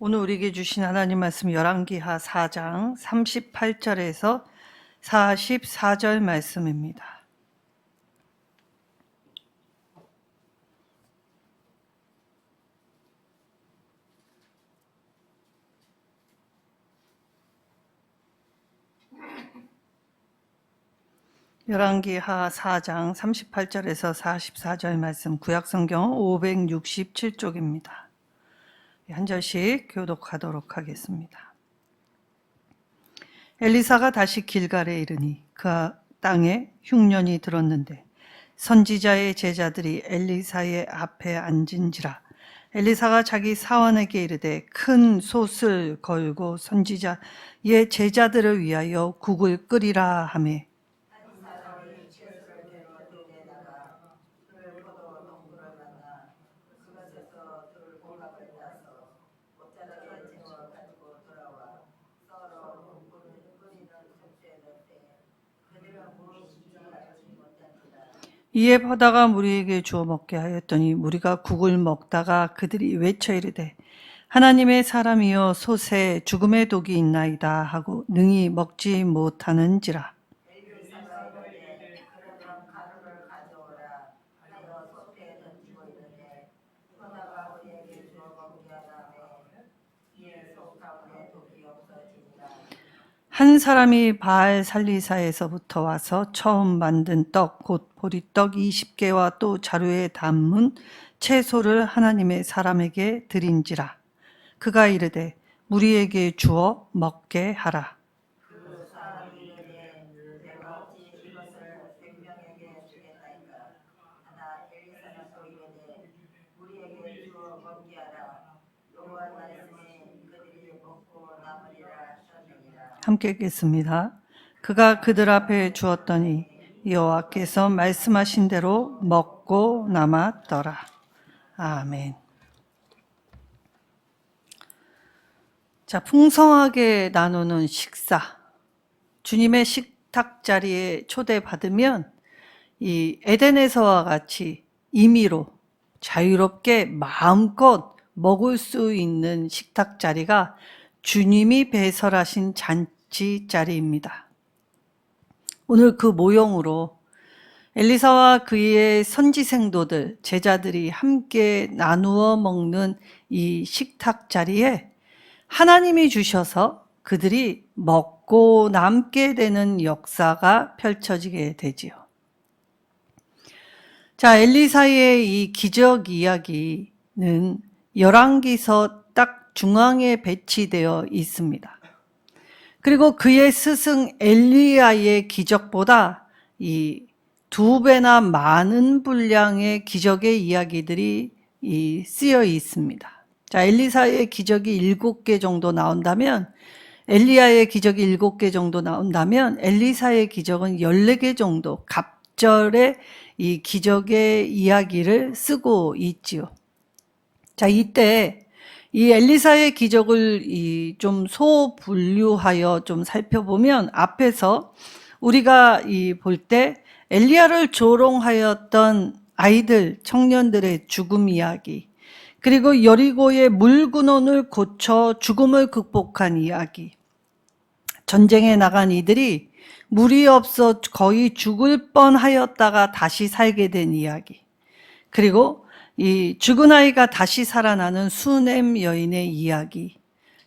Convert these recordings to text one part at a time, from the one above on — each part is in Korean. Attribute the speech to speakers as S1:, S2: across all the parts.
S1: 오늘 우리에게 주신 하나님 말씀 열왕기하 4장 38절에서 44절 말씀입니다. 열왕기하 4장 38절에서 44절 말씀, 구약성경 567쪽입니다. 한 절씩 교독하도록 하겠습니다. 엘리사가 다시 길갈에 이르니 그 땅에 흉년이 들었는데 선지자의 제자들이 엘리사의 앞에 앉은지라. 엘리사가 자기 사원에게 이르되 큰 솥을 걸고 선지자의 제자들을 위하여 국을 끓이라 하매 이에 퍼다가 무리에게 주어 먹게 하였더니 무리가 국을 먹다가 그들이 외쳐 이르되 하나님의 사람이여 솥에 죽음의 독이 있나이다 하고 능히 먹지 못하는지라. 한 사람이 바알 살리사에서부터 와서 처음 만든 떡 곧 보리떡 20개와 또 자루에 담은 채소를 하나님의 사람에게 드린지라. 그가 이르되 무리에게 주어 먹게 하라. 함께 읽겠습니다. 그가 그들 앞에 주었더니 여호와께서 말씀하신 대로 먹고 남았더라. 아멘. 자, 풍성하게 나누는 식사. 주님의 식탁 자리에 초대받으면 이 에덴에서와 같이 임의로 자유롭게 마음껏 먹을 수 있는 식탁 자리가 주님이 배설하신 잔치 자리입니다. 오늘 그 모형으로 엘리사와 그의 선지생도들, 제자들이 함께 나누어 먹는 이 식탁 자리에 하나님이 주셔서 그들이 먹고 남게 되는 역사가 펼쳐지게 되지요. 자, 엘리사의 이 기적 이야기는 열왕기서 딱 중앙에 배치되어 있습니다. 그리고 그의 스승 엘리야의 기적보다 이 2배나 많은 분량의 기적의 이야기들이 쓰여 있습니다. 자, 엘리사의 기적이 7개 정도 나온다면, 엘리야의 기적이 7개 정도 나온다면, 엘리사의 기적은 14개 정도 갑절의 이 기적의 이야기를 쓰고 있지요. 자, 이때 이 엘리사의 기적을 좀 소분류하여 좀 살펴보면 앞에서 우리가 볼 때 엘리야를 조롱하였던 아이들, 청년들의 죽음 이야기, 그리고 여리고의 물군원을 고쳐 죽음을 극복한 이야기, 전쟁에 나간 이들이 물이 없어 거의 죽을 뻔하였다가 다시 살게 된 이야기, 그리고 이 죽은 아이가 다시 살아나는 수넴 여인의 이야기.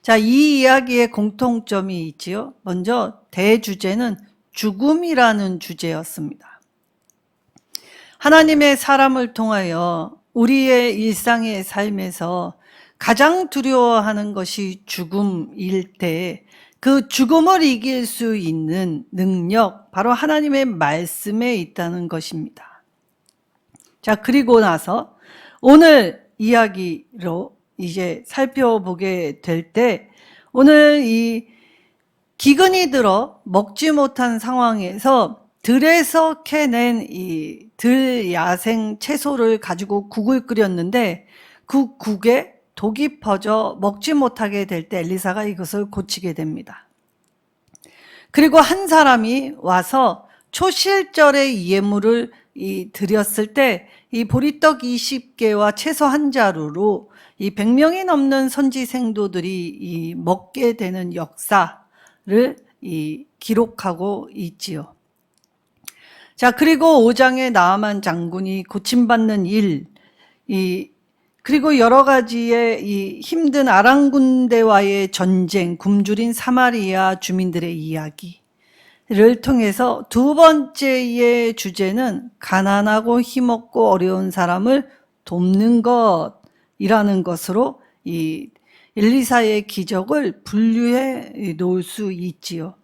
S1: 자, 이 이야기의 공통점이 있지요. 먼저 대주제는 죽음이라는 주제였습니다. 하나님의 사람을 통하여 우리의 일상의 삶에서 가장 두려워하는 것이 죽음일 때 그 죽음을 이길 수 있는 능력, 바로 하나님의 말씀에 있다는 것입니다. 자, 그리고 나서 오늘 이야기로 이제 살펴보게 될 때, 오늘 이 기근이 들어 먹지 못한 상황에서 들에서 캐낸 이 들 야생 채소를 가지고 국을 끓였는데 그 국에 독이 퍼져 먹지 못하게 될 때 엘리사가 이것을 고치게 됩니다. 그리고 한 사람이 와서 초실절의 예물을 드렸을 때 이 보리떡 20개와 채소 한 자루로 이 100명이 넘는 선지 생도들이 먹게 되는 역사를 기록하고 있지요. 자, 그리고 5장의 나아만 장군이 고침받는 일, 그리고 여러 가지의 이 힘든 아람 군대와의 전쟁, 굶주린 사마리아 주민들의 이야기를 통해서 두 번째의 주제는 가난하고 힘없고 어려운 사람을 돕는 것이라는 것으로 이 엘리사의 기적을 분류해 놓을 수 있지요.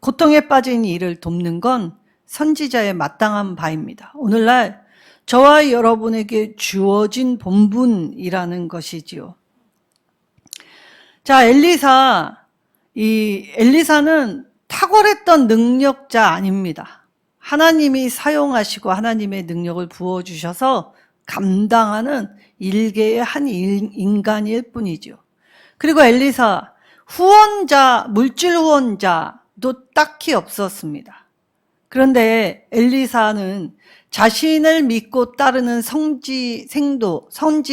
S1: 고통에 빠진 이를 돕는 건 선지자의 마땅한 바입니다. 오늘날 저와 여러분에게 주어진 본분이라는 것이지요. 자, 엘리사는 탁월했던 능력자 아닙니다. 하나님이 사용하시고 하나님의 능력을 부어주셔서 감당하는 일개의 한 인간일 뿐이죠. 그리고 엘리사, 물질 후원자도 딱히 없었습니다. 그런데 엘리사는 자신을 믿고 따르는 선지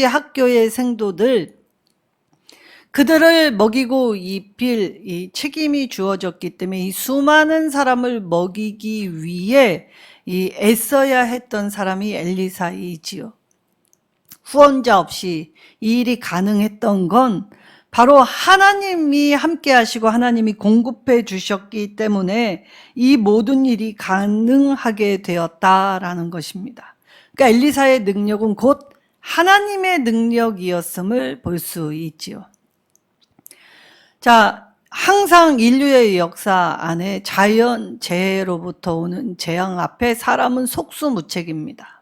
S1: 학교의 생도들, 그들을 먹이고 입힐 이 책임이 주어졌기 때문에 이 수많은 사람을 먹이기 위해 애써야 했던 사람이 엘리사이지요. 후원자 없이 이 일이 가능했던 건 바로 하나님이 함께 하시고 하나님이 공급해 주셨기 때문에 이 모든 일이 가능하게 되었다라는 것입니다. 그러니까 엘리사의 능력은 곧 하나님의 능력이었음을 볼 수 있지요. 자, 항상 인류의 역사 안에 자연 재해로부터 오는 재앙 앞에 사람은 속수무책입니다.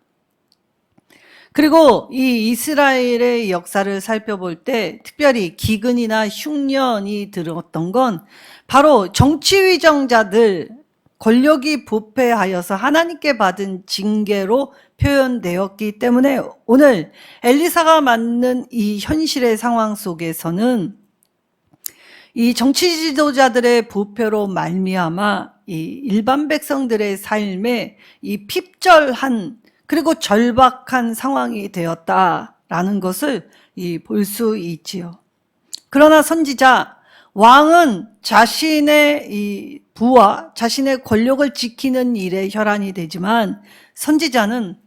S1: 그리고 이 이스라엘의 역사를 살펴볼 때 특별히 기근이나 흉년이 들었던 건 바로 정치위정자들, 권력이 부패하여서 하나님께 받은 징계로 표현되었기 때문에 오늘 엘리사가 맞는 이 현실의 상황 속에서는 이 정치 지도자들의 부패로 말미암아 이 일반 백성들의 삶에 이 핍절한 그리고 절박한 상황이 되었다라는 것을 볼 수 있지요. 그러나 선지자, 왕은 자신의 이 부와 자신의 권력을 지키는 일에 혈안이 되지만 선지자는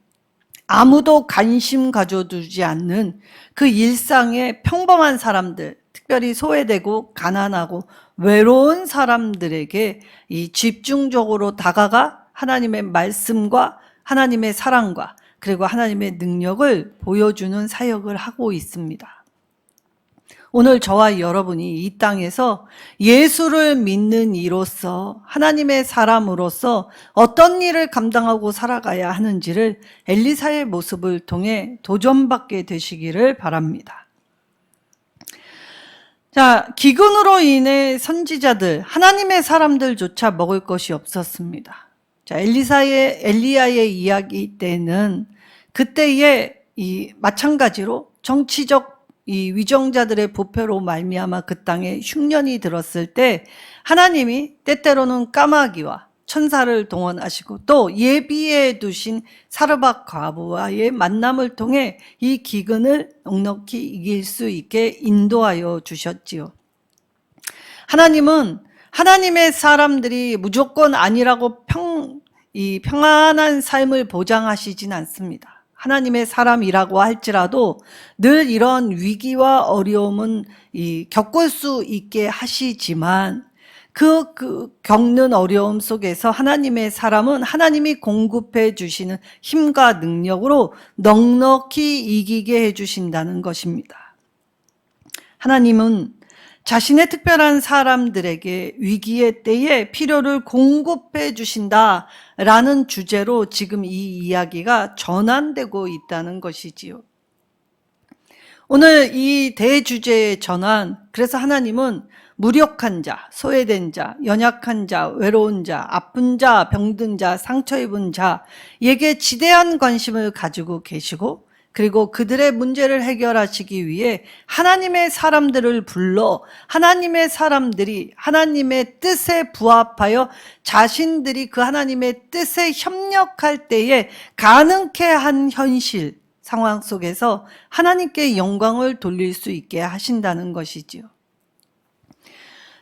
S1: 아무도 관심 가져두지 않는 그 일상의 평범한 사람들, 특별히 소외되고 가난하고 외로운 사람들에게 이 집중적으로 다가가 하나님의 말씀과 하나님의 사랑과 그리고 하나님의 능력을 보여주는 사역을 하고 있습니다. 오늘 저와 여러분이 이 땅에서 예수를 믿는 이로서 하나님의 사람으로서 어떤 일을 감당하고 살아가야 하는지를 엘리사의 모습을 통해 도전받게 되시기를 바랍니다. 자, 기근으로 인해 선지자들, 하나님의 사람들조차 먹을 것이 없었습니다. 자, 엘리야의 이야기 때는 그때에 마찬가지로 정치적 위정자들의 부패로 말미암아 그 땅에 흉년이 들었을 때 하나님이 때때로는 까마귀와 천사를 동원하시고 또 예비해 두신 사르밧 과부와의 만남을 통해 이 기근을 넉넉히 이길 수 있게 인도하여 주셨지요. 하나님은 하나님의 사람들이 무조건 아니라고 평안한 삶을 보장하시진 않습니다. 하나님의 사람이라고 할지라도 늘 이런 위기와 어려움은 겪을 수 있게 하시지만 그 겪는 어려움 속에서 하나님의 사람은 하나님이 공급해 주시는 힘과 능력으로 넉넉히 이기게 해 주신다는 것입니다. 하나님은 자신의 특별한 사람들에게 위기의 때에 필요를 공급해 주신다라는 주제로 지금 이 이야기가 전환되고 있다는 것이지요. 오늘 이 대주제의 전환, 그래서 하나님은 무력한 자, 소외된 자, 연약한 자, 외로운 자, 아픈 자, 병든 자, 상처 입은 자에게 지대한 관심을 가지고 계시고 그리고 그들의 문제를 해결하시기 위해 하나님의 사람들을 불러 하나님의 사람들이 하나님의 뜻에 부합하여 자신들이 그 하나님의 뜻에 협력할 때에 가능케 한 현실 상황 속에서 하나님께 영광을 돌릴 수 있게 하신다는 것이지요.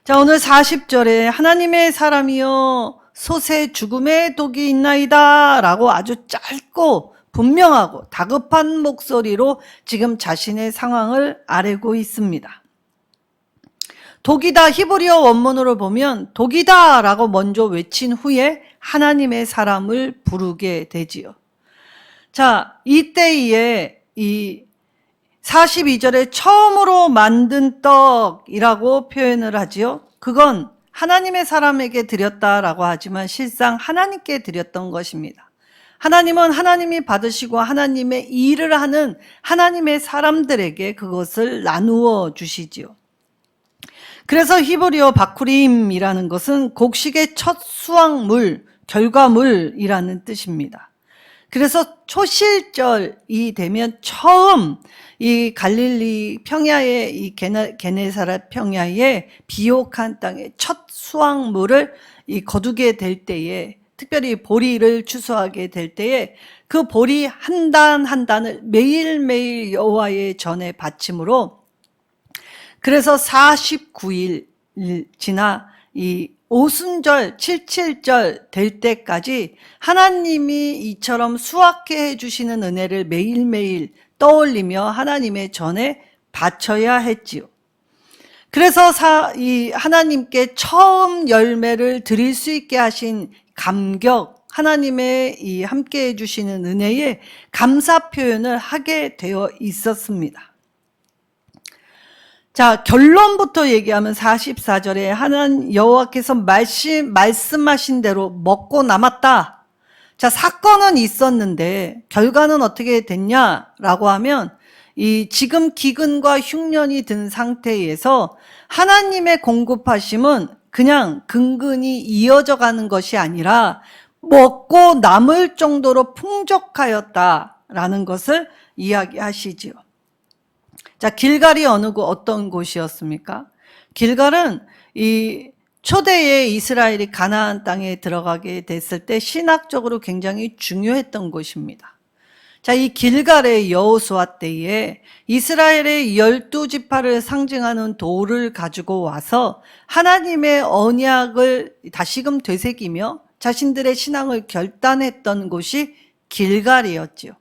S1: 자, 오늘 40절에 하나님의 사람이여 솥에 죽음의 독이 있나이다 라고 아주 짧고 분명하고 다급한 목소리로 지금 자신의 상황을 아뢰고 있습니다. 독이다, 히브리어 원문으로 보면 독이다 라고 먼저 외친 후에 하나님의 사람을 부르게 되지요. 자, 이때에 이 42절에 처음으로 만든 떡이라고 표현을 하지요. 그건 하나님의 사람에게 드렸다라고 하지만 실상 하나님께 드렸던 것입니다. 하나님은 하나님이 받으시고 하나님의 일을 하는 하나님의 사람들에게 그것을 나누어 주시지요. 그래서 히브리어 바쿠림이라는 것은 곡식의 첫 수확물, 결과물이라는 뜻입니다. 그래서 초실절이 되면 처음 이 갈릴리 평야의 이 게네사렛 평야의 비옥한 땅의 첫 수확물을 거두게 될 때에, 특별히 보리를 추수하게 될 때에 그 보리 한 단 한 단을 매일매일 여호와의 전에 바침으로, 그래서 49일 지나 이 오순절, 칠칠절 될 때까지 하나님이 이처럼 수확해 해주시는 은혜를 매일매일 떠올리며 하나님의 전에 바쳐야 했지요. 그래서 이 하나님께 처음 열매를 드릴 수 있게 하신 감격, 하나님의 이 함께 해주시는 은혜에 감사 표현을 하게 되어 있었습니다. 자, 결론부터 얘기하면 44절에 하나님 여호와께서 말씀하신 대로 먹고 남았다. 자, 사건은 있었는데 결과는 어떻게 됐냐라고 하면 이 지금 기근과 흉년이 든 상태에서 하나님의 공급하심은 그냥 근근히 이어져 가는 것이 아니라 먹고 남을 정도로 풍족하였다라는 것을 이야기하시지요. 자, 길갈이 어떤 곳이었습니까? 길갈은 이 초대에 이스라엘이 가나안 땅에 들어가게 됐을 때 신학적으로 굉장히 중요했던 곳입니다. 자, 이 길갈의 여호수아 때에 이스라엘의 12지파를 상징하는 돌을 가지고 와서 하나님의 언약을 다시금 되새기며 자신들의 신앙을 결단했던 곳이 길갈이었지요.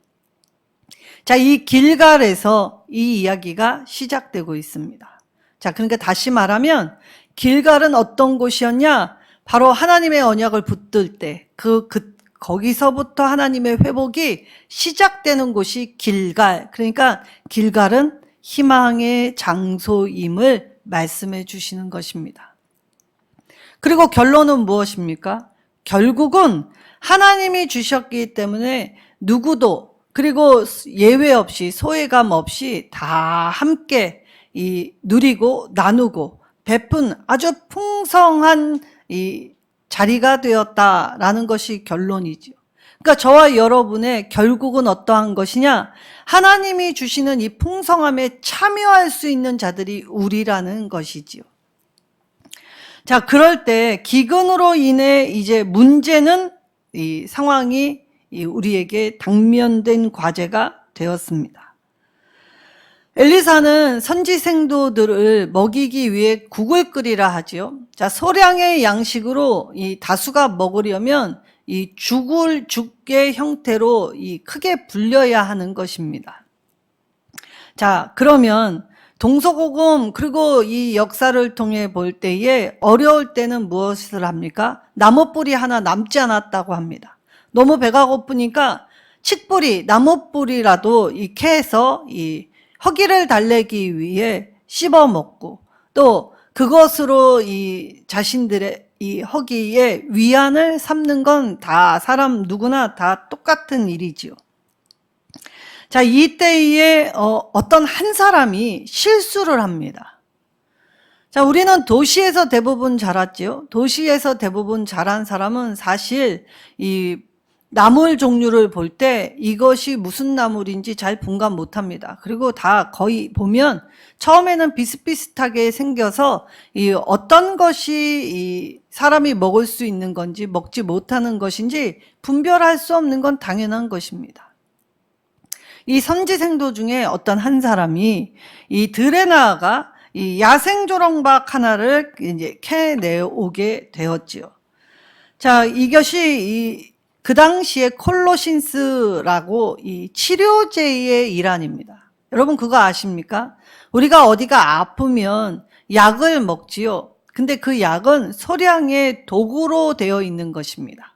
S1: 자, 이 길갈에서 이 이야기가 시작되고 있습니다. 자, 그러니까 다시 말하면 길갈은 어떤 곳이었냐? 바로 하나님의 언약을 붙들 때 거기서부터 하나님의 회복이 시작되는 곳이 길갈. 그러니까 길갈은 희망의 장소임을 말씀해 주시는 것입니다. 그리고 결론은 무엇입니까? 결국은 하나님이 주셨기 때문에 누구도, 그리고 예외 없이 소외감 없이 다 함께 누리고 나누고 베푼 아주 풍성한 이 자리가 되었다라는 것이 결론이죠. 그러니까 저와 여러분의 결국은 어떠한 것이냐? 하나님이 주시는 이 풍성함에 참여할 수 있는 자들이 우리라는 것이지요. 자, 그럴 때 기근으로 인해 이제 문제는 이 상황이 우리에게 당면된 과제가 되었습니다. 엘리사는 선지 생도들을 먹이기 위해 국을 끓이라 하지요. 자, 소량의 양식으로 이 다수가 먹으려면 이 죽의 형태로 크게 불려야 하는 것입니다. 자, 그러면 동서고금 그리고 이 역사를 통해 볼 때에 어려울 때는 무엇을 합니까? 나무뿌리 하나 남지 않았다고 합니다. 너무 배가 고프니까 칡뿌리, 나무뿌리라도 캐서 허기를 달래기 위해 씹어 먹고 또 그것으로 자신들의 허기에 위안을 삼는 건 다 사람 누구나 다 똑같은 일이지요. 자, 이때에 어떤 한 사람이 실수를 합니다. 자, 우리는 도시에서 대부분 자랐지요. 도시에서 대부분 자란 사람은 사실 나물 종류를 볼 때 이것이 무슨 나물인지 잘 분간 못합니다. 그리고 다 거의 보면 처음에는 비슷비슷하게 생겨서 어떤 것이 사람이 먹을 수 있는 건지 먹지 못하는 것인지 분별할 수 없는 건 당연한 것입니다. 이 선지생도 중에 어떤 한 사람이 이 들에 나아가 이 야생 조롱박 하나를 이제 캐내오게 되었지요. 자, 이것이 그 당시에 콜로신스라고 이 치료제의 일환입니다. 여러분 그거 아십니까? 우리가 어디가 아프면 약을 먹지요. 근데 그 약은 소량의 독으로 되어 있는 것입니다.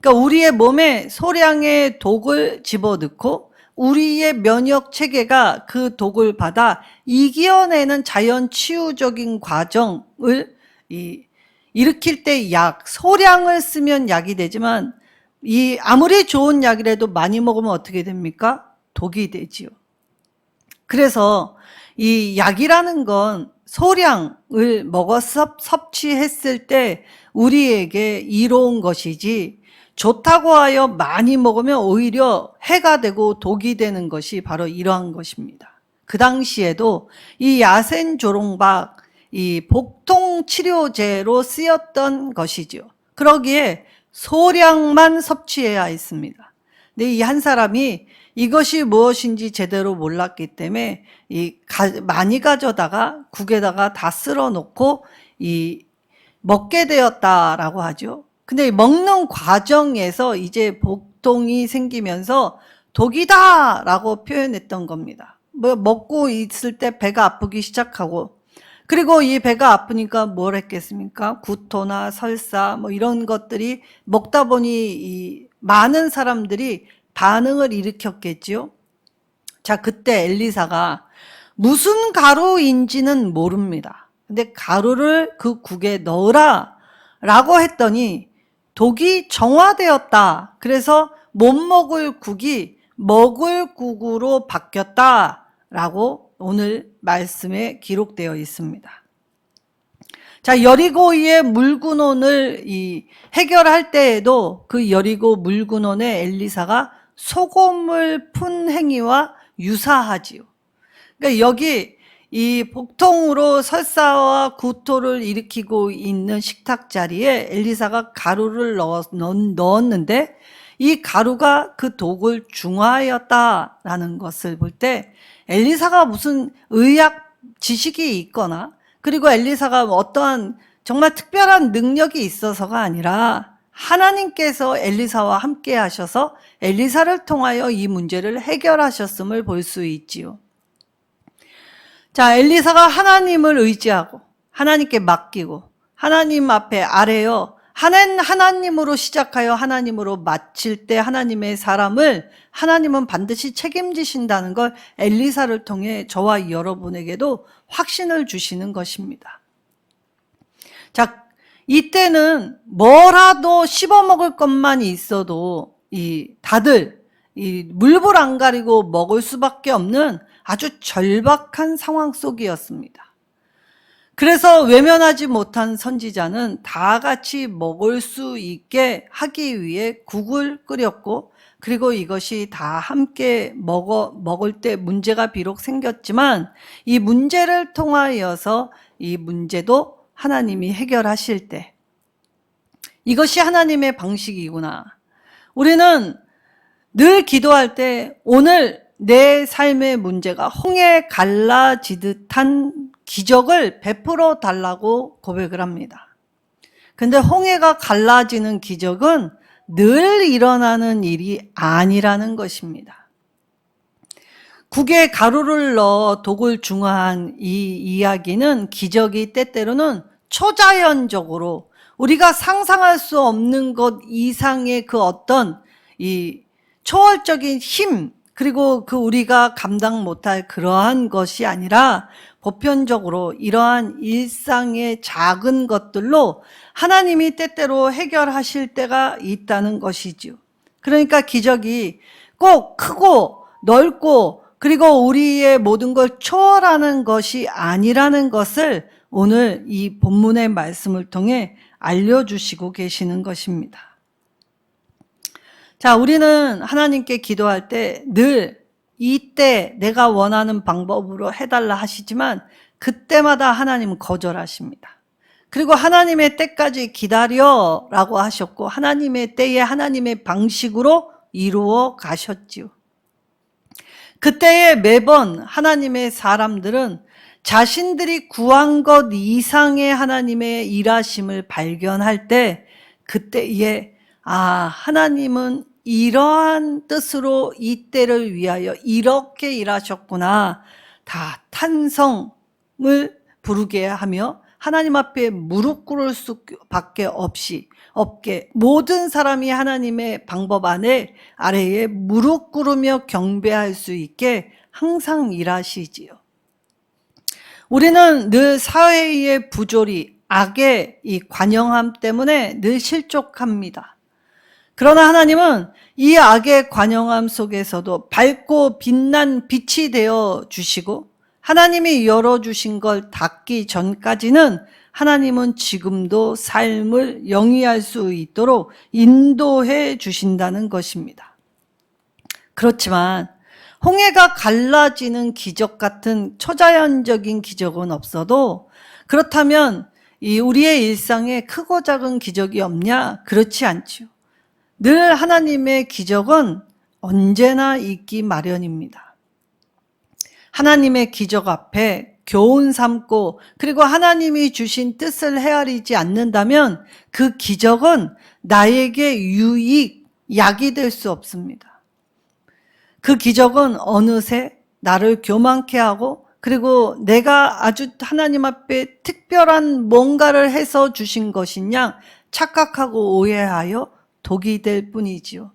S1: 그러니까 우리의 몸에 소량의 독을 집어넣고 우리의 면역 체계가 그 독을 받아 이겨내는 자연 치유적인 과정을 일으킬 때 약, 소량을 쓰면 약이 되지만 아무리 좋은 약이라도 많이 먹으면 어떻게 됩니까? 독이 되지요. 그래서 이 약이라는 건 소량을 먹어서 섭취했을 때 우리에게 이로운 것이지 좋다고 하여 많이 먹으면 오히려 해가 되고 독이 되는 것이 바로 이러한 것입니다. 그 당시에도 이 야생 조롱박 이 복통 치료제로 쓰였던 것이지요. 그러기에 소량만 섭취해야 했습니다. 근데 이 한 사람이 이것이 무엇인지 제대로 몰랐기 때문에 많이 가져다가 국에다가 다 쓸어 놓고 먹게 되었다라고 하죠. 근데 먹는 과정에서 이제 복통이 생기면서 독이다라고 표현했던 겁니다. 먹고 있을 때 배가 아프기 시작하고, 그리고 이 배가 아프니까 뭘 했겠습니까? 구토나 설사 뭐 이런 것들이 먹다 보니 많은 사람들이 반응을 일으켰겠지요. 자, 그때 엘리사가 무슨 가루인지는 모릅니다. 근데 가루를 그 국에 넣으라 라고 했더니 독이 정화되었다. 그래서 못 먹을 국이 먹을 국으로 바뀌었다 라고 오늘 말씀에 기록되어 있습니다. 자, 여리고의 물군원을 해결할 때에도 그 여리고 물군원에 엘리사가 소금을 푼 행위와 유사하지요. 그러니까 여기 이 복통으로 설사와 구토를 일으키고 있는 식탁 자리에 엘리사가 가루를 넣었는데 이 가루가 그 독을 중화하였다라는 것을 볼 때 엘리사가 무슨 의학 지식이 있거나 그리고 엘리사가 어떠한 정말 특별한 능력이 있어서가 아니라 하나님께서 엘리사와 함께 하셔서 엘리사를 통하여 이 문제를 해결하셨음을 볼 수 있지요. 자, 엘리사가 하나님을 의지하고 하나님께 맡기고 하나님 앞에 아뢰어 하나님으로 시작하여 하나님으로 마칠 때 하나님의 사람을 하나님은 반드시 책임지신다는 걸 엘리사를 통해 저와 여러분에게도 확신을 주시는 것입니다. 자, 이때는 뭐라도 씹어먹을 것만 있어도 다들 물불 안 가리고 먹을 수밖에 없는 아주 절박한 상황 속이었습니다. 그래서 외면하지 못한 선지자는 다 같이 먹을 수 있게 하기 위해 국을 끓였고, 그리고 이것이 다 함께 먹을 때 문제가 비록 생겼지만 이 문제를 통하여서 이 문제도 하나님이 해결하실 때 이것이 하나님의 방식이구나. 우리는 늘 기도할 때 오늘 내 삶의 문제가 홍해 갈라지듯한 기적을 베풀어 달라고 고백을 합니다. 근데 홍해가 갈라지는 기적은 늘 일어나는 일이 아니라는 것입니다. 국에 가루를 넣어 독을 중화한 이 이야기는 기적이 때때로는 초자연적으로 우리가 상상할 수 없는 것 이상의 그 어떤 초월적인 힘, 그리고 우리가 감당 못할 그러한 것이 아니라 보편적으로 이러한 일상의 작은 것들로 하나님이 때때로 해결하실 때가 있다는 것이죠. 그러니까 기적이 꼭 크고 넓고 그리고 우리의 모든 걸 초월하는 것이 아니라는 것을 오늘 이 본문의 말씀을 통해 알려주시고 계시는 것입니다. 자, 우리는 하나님께 기도할 때 늘 이때 내가 원하는 방법으로 해달라 하시지만 그때마다 하나님은 거절하십니다. 그리고 하나님의 때까지 기다려라고 하셨고 하나님의 때에 하나님의 방식으로 이루어 가셨지요. 그때에 매번 하나님의 사람들은 자신들이 구한 것 이상의 하나님의 일하심을 발견할 때 그때에 하나님은 이러한 뜻으로 이 때를 위하여 이렇게 일하셨구나. 다 탄성을 부르게 하며 하나님 앞에 무릎 꿇을 수밖에 없게 모든 사람이 하나님의 방법 아래에 무릎 꿇으며 경배할 수 있게 항상 일하시지요. 우리는 늘 사회의 부조리, 악의 이 관영함 때문에 늘 실족합니다. 그러나 하나님은 이 악의 관영함 속에서도 밝고 빛난 빛이 되어 주시고 하나님이 열어주신 걸 닫기 전까지는 하나님은 지금도 삶을 영위할 수 있도록 인도해 주신다는 것입니다. 그렇지만 홍해가 갈라지는 기적 같은 초자연적인 기적은 없어도 그렇다면 우리의 일상에 크고 작은 기적이 없냐? 그렇지 않죠. 늘 하나님의 기적은 언제나 있기 마련입니다. 하나님의 기적 앞에 교훈 삼고 그리고 하나님이 주신 뜻을 헤아리지 않는다면 그 기적은 나에게 유익, 약이 될 수 없습니다. 그 기적은 어느새 나를 교만케 하고 그리고 내가 아주 하나님 앞에 특별한 뭔가를 해서 주신 것이냐 착각하고 오해하여 독이 될 뿐이지요.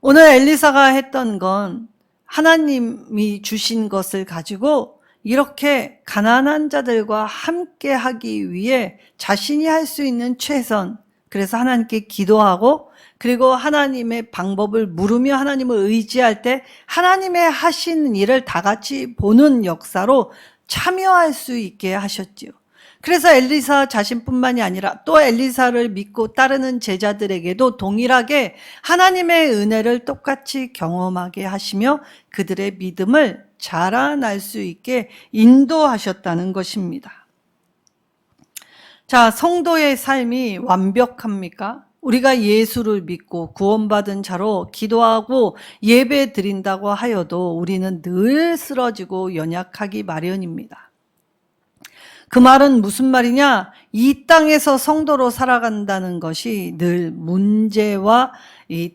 S1: 오늘 엘리사가 했던 건 하나님이 주신 것을 가지고 이렇게 가난한 자들과 함께 하기 위해 자신이 할 수 있는 최선, 그래서 하나님께 기도하고 그리고 하나님의 방법을 물으며 하나님을 의지할 때 하나님의 하신 일을 다 같이 보는 역사로 참여할 수 있게 하셨지요. 그래서 엘리사 자신뿐만이 아니라 또 엘리사를 믿고 따르는 제자들에게도 동일하게 하나님의 은혜를 똑같이 경험하게 하시며 그들의 믿음을 자라날 수 있게 인도하셨다는 것입니다. 자, 성도의 삶이 완벽합니까? 우리가 예수를 믿고 구원받은 자로 기도하고 예배 드린다고 하여도 우리는 늘 쓰러지고 연약하기 마련입니다. 그 말은 무슨 말이냐? 이 땅에서 성도로 살아간다는 것이 늘 문제와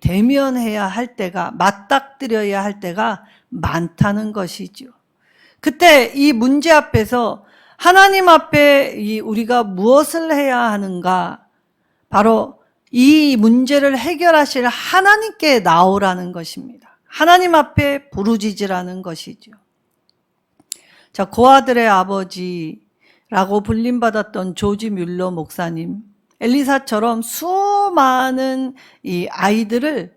S1: 대면해야 할 때가, 맞닥뜨려야 할 때가 많다는 것이죠. 그때 이 문제 앞에서 하나님 앞에 우리가 무엇을 해야 하는가? 바로 이 문제를 해결하실 하나님께 나오라는 것입니다. 하나님 앞에 부르짖으라는 것이죠. 자, 고아들의 아버지라고 불림받았던 조지 뮬러 목사님, 엘리사처럼 수많은 이 아이들을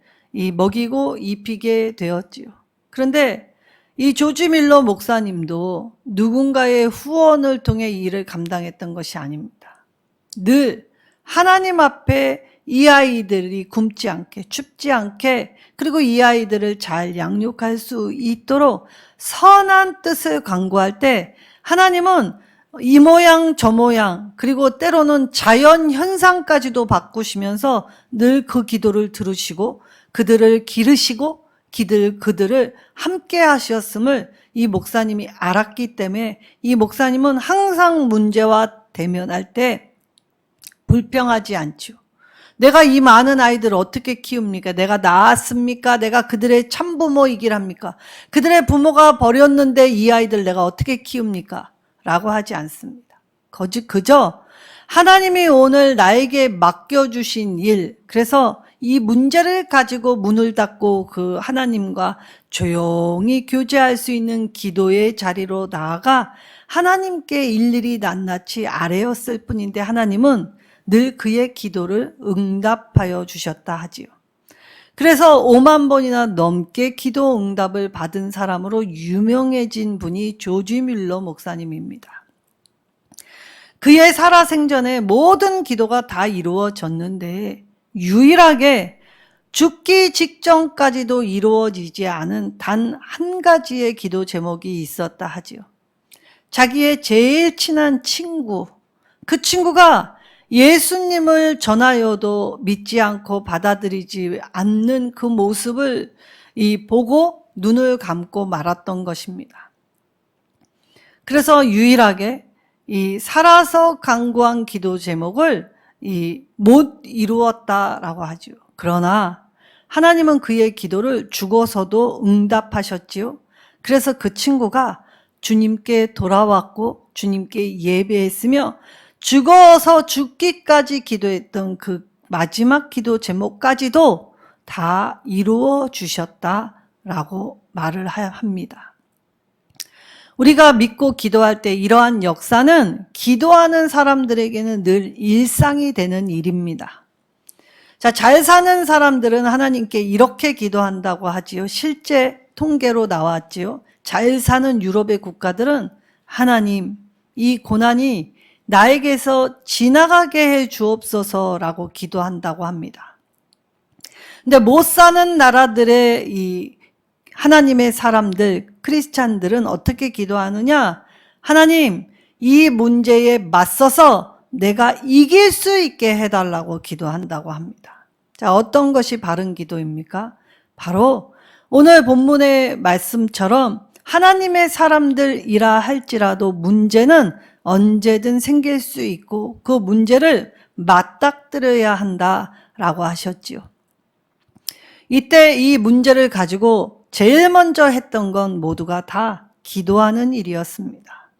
S1: 먹이고 입히게 되었지요. 그런데 이 조지 뮬러 목사님도 누군가의 후원을 통해 이 일을 감당했던 것이 아닙니다. 늘 하나님 앞에 이 아이들이 굶지 않게, 춥지 않게, 그리고 이 아이들을 잘 양육할 수 있도록 선한 뜻을 강구할 때 하나님은 이 모양 저 모양 그리고 때로는 자연 현상까지도 바꾸시면서 늘 그 기도를 들으시고 그들을 기르시고 그들을 함께 하셨음을 이 목사님이 알았기 때문에 이 목사님은 항상 문제와 대면할 때 불평하지 않죠. 내가 이 많은 아이들을 어떻게 키웁니까? 내가 낳았습니까? 내가 그들의 참부모이길 합니까? 그들의 부모가 버렸는데 이 아이들 내가 어떻게 키웁니까? 라고 하지 않습니다. 그저 하나님이 오늘 나에게 맡겨주신 일, 그래서 이 문제를 가지고 문을 닫고 그 하나님과 조용히 교제할 수 있는 기도의 자리로 나아가 하나님께 일일이 낱낱이 아뢰었을 뿐인데 하나님은 늘 그의 기도를 응답하여 주셨다 하지요. 그래서 5만 번이나 넘게 기도 응답을 받은 사람으로 유명해진 분이 조지 뮬러 목사님입니다. 그의 살아생전에 모든 기도가 다 이루어졌는데 유일하게 죽기 직전까지도 이루어지지 않은 단 한 가지의 기도 제목이 있었다 하지요. 자기의 제일 친한 친구, 그 친구가 예수님을 전하여도 믿지 않고 받아들이지 않는 그 모습을 보고 눈을 감고 말았던 것입니다. 그래서 유일하게 이 살아서 간구한 기도 제목을 못 이루었다라고 하죠. 그러나 하나님은 그의 기도를 죽어서도 응답하셨지요. 그래서 그 친구가 주님께 돌아왔고 주님께 예배했으며 죽어서 죽기까지 기도했던 그 마지막 기도 제목까지도 다 이루어 주셨다라고 말을 합니다. 우리가 믿고 기도할 때 이러한 역사는 기도하는 사람들에게는 늘 일상이 되는 일입니다. 자, 잘 사는 사람들은 하나님께 이렇게 기도한다고 하지요. 실제 통계로 나왔지요. 잘 사는 유럽의 국가들은 하나님, 이 고난이 나에게서 지나가게 해 주옵소서라고 기도한다고 합니다. 근데 못 사는 나라들의 이 하나님의 사람들, 크리스찬들은 어떻게 기도하느냐? 하나님, 이 문제에 맞서서 내가 이길 수 있게 해달라고 기도한다고 합니다. 자, 어떤 것이 바른 기도입니까? 바로 오늘 본문의 말씀처럼 하나님의 사람들이라 할지라도 문제는 언제든 생길 수 있고 그 문제를 맞닥뜨려야 한다라고 하셨지요. 이때 이 문제를 가지고 제일 먼저 했던 건 모두가 다 기도하는 일이었습니다.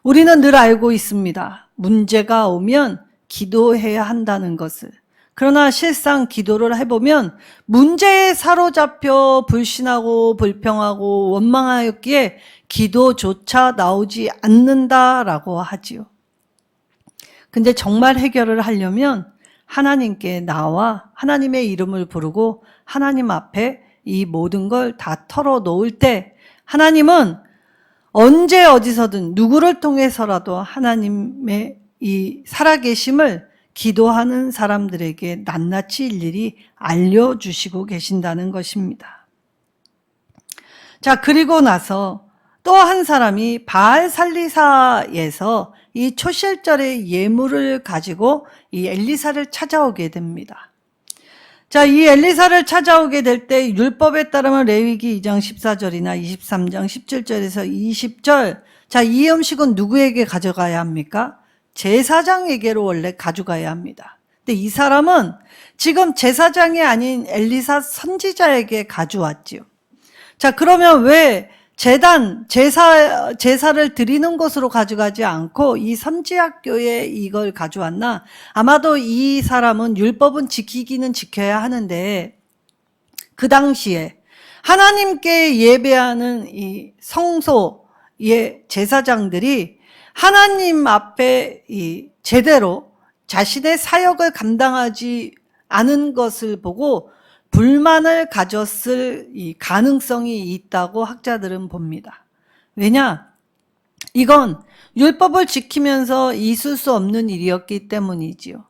S1: 우리는 늘 알고 있습니다. 문제가 오면 기도해야 한다는 것을. 그러나 실상 기도를 해보면 문제에 사로잡혀 불신하고 불평하고 원망하였기에 기도조차 나오지 않는다라고 하지요. 근데 정말 해결을 하려면 하나님께 나와 하나님의 이름을 부르고 하나님 앞에 이 모든 걸 다 털어놓을 때 하나님은 언제 어디서든 누구를 통해서라도 하나님의 이 살아계심을 기도하는 사람들에게 낱낱이 일일이 알려주시고 계신다는 것입니다. 자, 그리고 나서 또 한 사람이 바알살리사에서 이 초실절의 예물을 가지고 이 엘리사를 찾아오게 됩니다. 자, 이 엘리사를 찾아오게 될 때 율법에 따르면 레위기 2장 14절이나 23장 17절에서 20절, 자, 이 음식은 누구에게 가져가야 합니까? 제사장에게로 원래 가져가야 합니다. 근데 이 사람은 지금 제사장이 아닌 엘리사 선지자에게 가져왔지요. 자, 그러면 왜 제사를 드리는 곳으로 가져가지 않고 이 선지학교에 이걸 가져왔나? 아마도 이 사람은 율법은 지키기는 지켜야 하는데 그 당시에 하나님께 예배하는 이 성소의 제사장들이 하나님 앞에 이 제대로 자신의 사역을 감당하지 않은 것을 보고 불만을 가졌을 이 가능성이 있다고 학자들은 봅니다. 왜냐? 이건 율법을 지키면서 있을 수 없는 일이었기 때문이지요.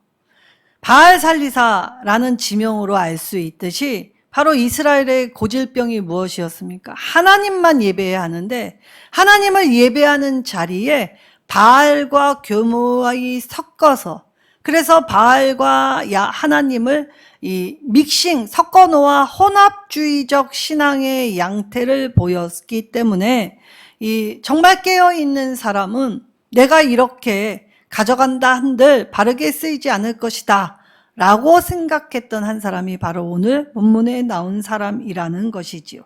S1: 바알살리사라는 지명으로 알 수 있듯이 바로 이스라엘의 고질병이 무엇이었습니까? 하나님만 예배해야 하는데 하나님을 예배하는 자리에 바알과 교묘하게 섞어서, 그래서 바알과 하나님을 이 믹싱, 섞어놓아 혼합주의적 신앙의 양태를 보였기 때문에 이 정말 깨어있는 사람은 내가 이렇게 가져간다 한들 바르게 쓰이지 않을 것이다 라고 생각했던 한 사람이 바로 오늘 본문에 나온 사람이라는 것이지요.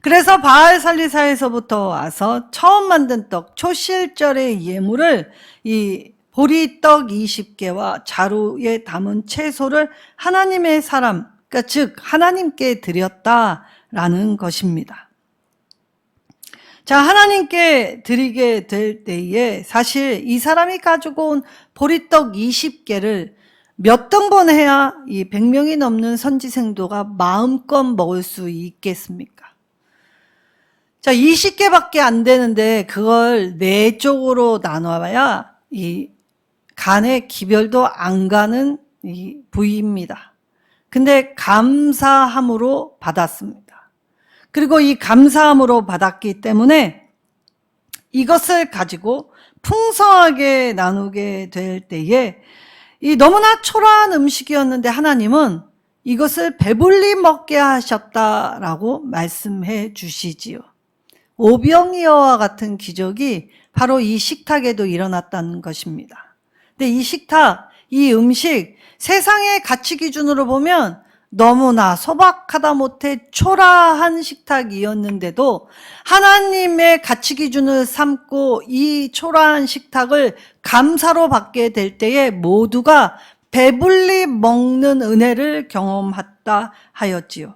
S1: 그래서 바알살리사에서부터 와서 처음 만든 떡, 초실절의 예물을 이 보리떡 20개와 자루에 담은 채소를 하나님의 사람, 그러니까 즉 하나님께 드렸다라는 것입니다. 자, 하나님께 드리게 될 때에 사실 이 사람이 가지고 온 보리떡 20개를 몇 등분 해야 이 100명이 넘는 선지생도가 마음껏 먹을 수 있겠습니까? 자, 20개밖에 안 되는데 그걸 4쪽으로 나눠봐야 이 간에 기별도 안 가는 이 부위입니다. 근데 감사함으로 받았습니다. 그리고 이 감사함으로 받았기 때문에 이것을 가지고 풍성하게 나누게 될 때에 이 너무나 초라한 음식이었는데 하나님은 이것을 배불리 먹게 하셨다라고 말씀해 주시지요. 오병이어와 같은 기적이 바로 이 식탁에도 일어났다는 것입니다. 근데 이 식탁, 이 음식, 세상의 가치 기준으로 보면 너무나 소박하다 못해 초라한 식탁이었는데도 하나님의 가치 기준을 삼고 이 초라한 식탁을 감사로 받게 될 때에 모두가 배불리 먹는 은혜를 경험했다 하였지요.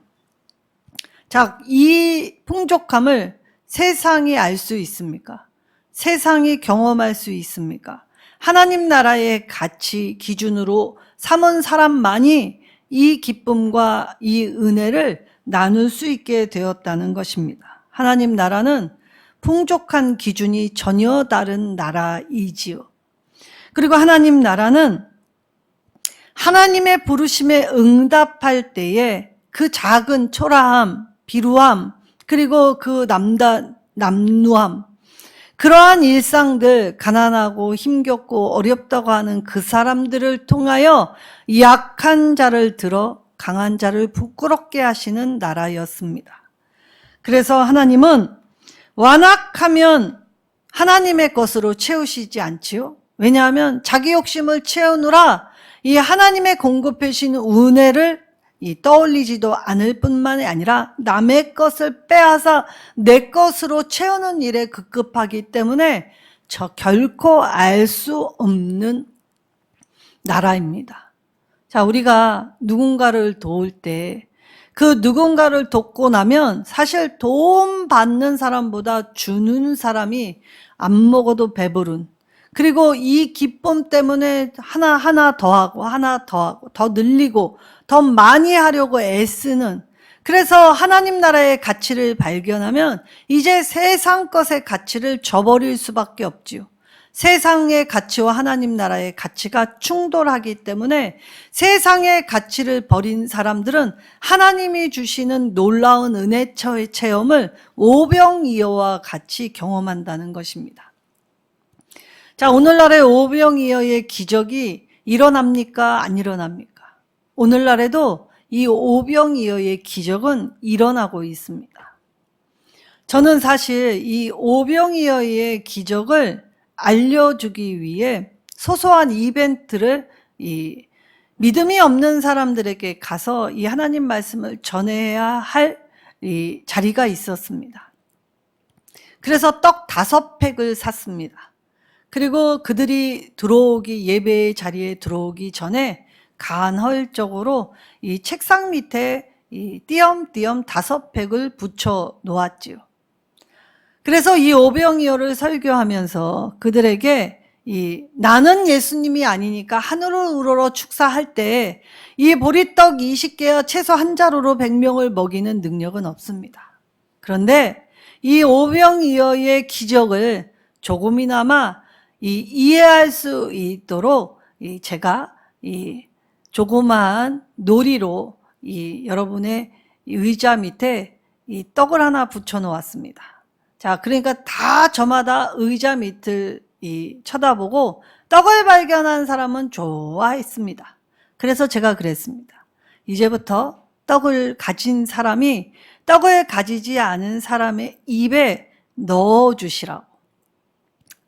S1: 자, 이 풍족함을 세상이 알 수 있습니까? 세상이 경험할 수 있습니까? 하나님 나라의 가치 기준으로 삼은 사람만이 이 기쁨과 이 은혜를 나눌 수 있게 되었다는 것입니다. 하나님 나라는 풍족한 기준이 전혀 다른 나라이지요. 그리고 하나님 나라는 하나님의 부르심에 응답할 때에 그 작은 초라함, 비루함, 그리고 그 남루함, 그러한 일상들, 가난하고 힘겹고 어렵다고 하는 그 사람들을 통하여 약한 자를 들어 강한 자를 부끄럽게 하시는 나라였습니다. 그래서 하나님은 완악하면 하나님의 것으로 채우시지 않지요. 왜냐하면 자기 욕심을 채우느라 이 하나님의 공급해 주신 은혜를 떠올리지도 않을 뿐만 아니라 남의 것을 빼앗아 내 것으로 채우는 일에 급급하기 때문에 결코 알 수 없는 나라입니다. 자, 우리가 누군가를 도울 때 그 누군가를 돕고 나면 사실 도움 받는 사람보다 주는 사람이 안 먹어도 배부른, 그리고 이 기쁨 때문에 하나 더하고 하나 더하고 더 늘리고 더 많이 하려고 애쓰는, 그래서 하나님 나라의 가치를 발견하면 이제 세상 것의 가치를 저버릴 수밖에 없지요. 세상의 가치와 하나님 나라의 가치가 충돌하기 때문에 세상의 가치를 버린 사람들은 하나님이 주시는 놀라운 은혜 체험을 오병이어와 같이 경험한다는 것입니다. 자, 오늘날의 오병이어의 기적이 일어납니까? 안 일어납니까? 오늘날에도 이 오병이어의 기적은 일어나고 있습니다. 저는 사실 이 오병이어의 기적을 알려주기 위해 소소한 이벤트를 믿음이 없는 사람들에게 가서 이 하나님 말씀을 전해야 할 이 자리가 있었습니다. 그래서 떡 5팩을 샀습니다. 그리고 그들이 예배의 자리에 들어오기 전에 간헐적으로 이 책상 밑에 띄엄띄엄 5팩을 붙여 놓았지요. 그래서 이 오병이어를 설교하면서 그들에게 나는 예수님이 아니니까 하늘을 우러러 축사할 때 이 보리떡 20개와 채소 한 자루로 100명을 먹이는 능력은 없습니다. 그런데 이 오병이어의 기적을 조금이나마 이해할 수 있도록 제가 조그마한 놀이로 여러분의 의자 밑에 떡을 하나 붙여 놓았습니다. 자, 그러니까 다 저마다 의자 밑을 쳐다보고 떡을 발견한 사람은 좋아했습니다. 그래서 제가 그랬습니다. 이제부터 떡을 가진 사람이 떡을 가지지 않은 사람의 입에 넣어주시라고.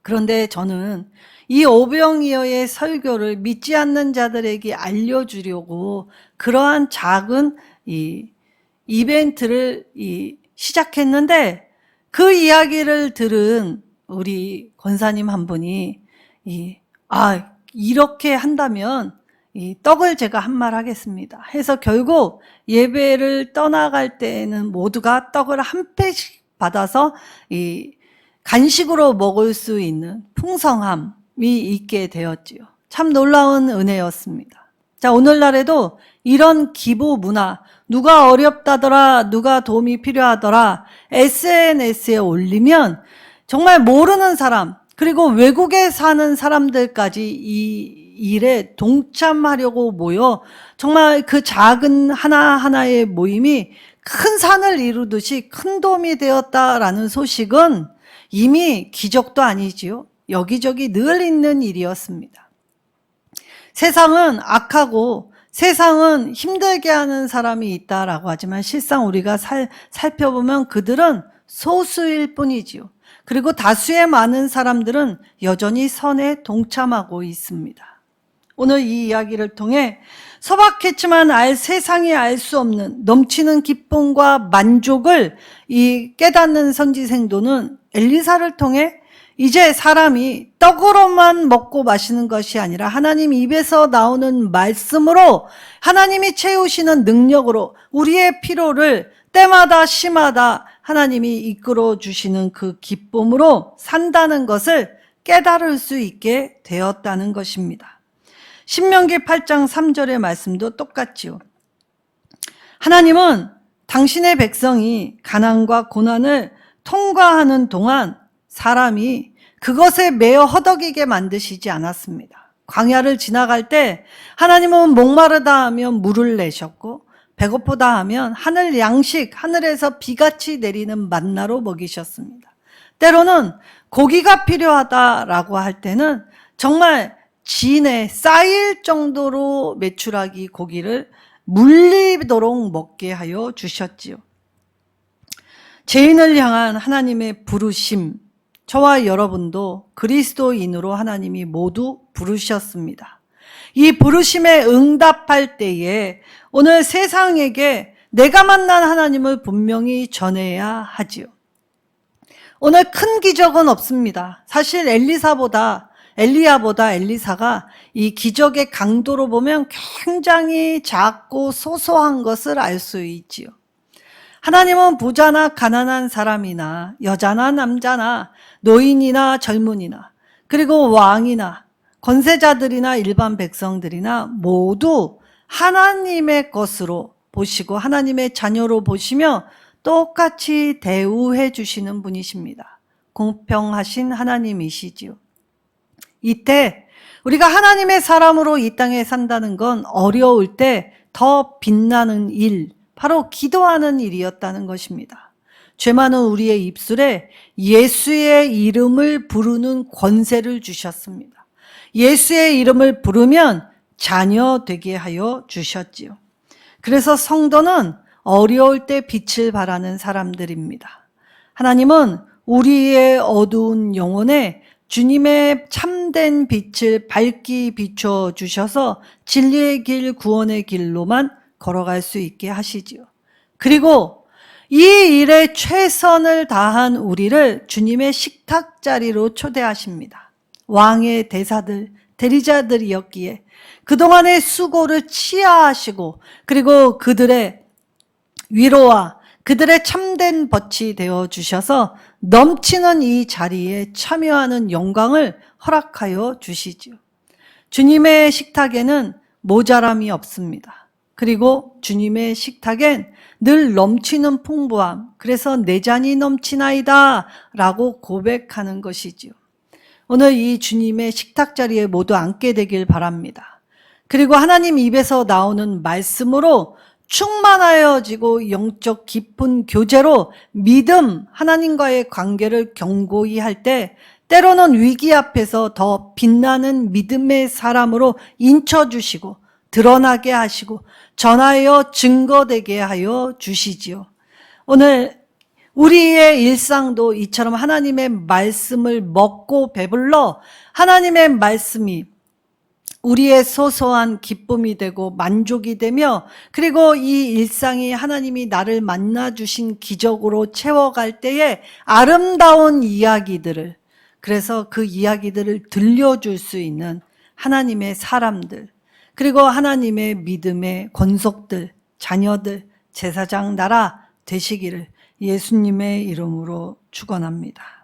S1: 그런데 저는 이 오병이어의 설교를 믿지 않는 자들에게 알려주려고 그러한 작은 이벤트를 시작했는데, 그 이야기를 들은 우리 권사님 한 분이 이렇게 한다면 떡을 제가 한 말 하겠습니다 해서 결국 예배를 떠나갈 때에는 모두가 떡을 한 팩씩 받아서 간식으로 먹을 수 있는 풍성함이 있게 되었지요. 참 놀라운 은혜였습니다. 자, 오늘날에도 이런 기부 문화, 누가 어렵다더라, 누가 도움이 필요하더라 SNS에 올리면 정말 모르는 사람, 그리고 외국에 사는 사람들까지 이 일에 동참하려고 모여 정말 그 작은 하나하나의 모임이 큰 산을 이루듯이 큰 도움이 되었다라는 소식은 이미 기적도 아니지요. 여기저기 늘 있는 일이었습니다. 세상은 악하고 세상은 힘들게 하는 사람이 있다라고 하지만 실상 우리가 살펴보면 그들은 소수일 뿐이지요. 그리고 다수의 많은 사람들은 여전히 선에 동참하고 있습니다. 오늘 이 이야기를 통해 소박했지만 세상이 알 수 없는 넘치는 기쁨과 만족을 이 깨닫는 선지 생도는 엘리사를 통해 이제 사람이 떡으로만 먹고 마시는 것이 아니라 하나님 입에서 나오는 말씀으로 하나님이 채우시는 능력으로 우리의 피로를 때마다 시마다 하나님이 이끌어 주시는 그 기쁨으로 산다는 것을 깨달을 수 있게 되었다는 것입니다. 신명기 8장 3절의 말씀도 똑같지요. 하나님은 당신의 백성이 가난과 고난을 통과하는 동안 사람이 그것에 매여 허덕이게 만드시지 않았습니다. 광야를 지나갈 때 하나님은 목마르다 하면 물을 내셨고 배고프다 하면 하늘 양식, 하늘에서 비같이 내리는 만나로 먹이셨습니다. 때로는 고기가 필요하다라고 할 때는 정말 진에 쌓일 정도로 메추라기 고기를 물리도록 먹게 하여 주셨지요. 죄인을 향한 하나님의 부르심, 저와 여러분도 그리스도인으로 하나님이 모두 부르셨습니다. 이 부르심에 응답할 때에 오늘 세상에게 내가 만난 하나님을 분명히 전해야 하지요. 오늘 큰 기적은 없습니다. 사실 엘리야보다 엘리사가 이 기적의 강도로 보면 굉장히 작고 소소한 것을 알 수 있지요. 하나님은 부자나 가난한 사람이나 여자나 남자나 노인이나 젊은이나 그리고 왕이나 권세자들이나 일반 백성들이나 모두 하나님의 것으로 보시고 하나님의 자녀로 보시며 똑같이 대우해 주시는 분이십니다. 공평하신 하나님이시지요. 이때 우리가 하나님의 사람으로 이 땅에 산다는 건 어려울 때 더 빛나는 일, 바로 기도하는 일이었다는 것입니다. 죄 많은 우리의 입술에 예수의 이름을 부르는 권세를 주셨습니다. 예수의 이름을 부르면 자녀 되게 하여 주셨지요. 그래서 성도는 어려울 때 빛을 발하는 사람들입니다. 하나님은 우리의 어두운 영혼에 주님의 참된 빛을 밝게 비춰 주셔서 진리의 길, 구원의 길로만 걸어갈 수 있게 하시지요. 그리고 이 일에 최선을 다한 우리를 주님의 식탁 자리로 초대하십니다. 왕의 대사들, 대리자들이었기에 그동안의 수고를 치하하시고 그리고 그들의 위로와 그들의 참된 벗이 되어 주셔서 넘치는 이 자리에 참여하는 영광을 허락하여 주시지요. 주님의 식탁에는 모자람이 없습니다. 그리고 주님의 식탁엔 늘 넘치는 풍부함, 그래서 내 잔이 넘치나이다 라고 고백하는 것이지요. 오늘 이 주님의 식탁 자리에 모두 앉게 되길 바랍니다. 그리고 하나님 입에서 나오는 말씀으로 충만하여지고 영적 깊은 교제로 믿음, 하나님과의 관계를 견고히 할 때 때로는 위기 앞에서 더 빛나는 믿음의 사람으로 인쳐주시고 드러나게 하시고 전하여 증거되게 하여 주시지요. 오늘 우리의 일상도 이처럼 하나님의 말씀을 먹고 배불러 하나님의 말씀이 우리의 소소한 기쁨이 되고 만족이 되며 그리고 이 일상이 하나님이 나를 만나주신 기적으로 채워갈 때에 아름다운 이야기들을, 그래서 그 이야기들을 들려줄 수 있는 하나님의 사람들, 그리고 하나님의 믿음의 권속들, 자녀들, 제사장 나라 되시기를 예수님의 이름으로 축원합니다.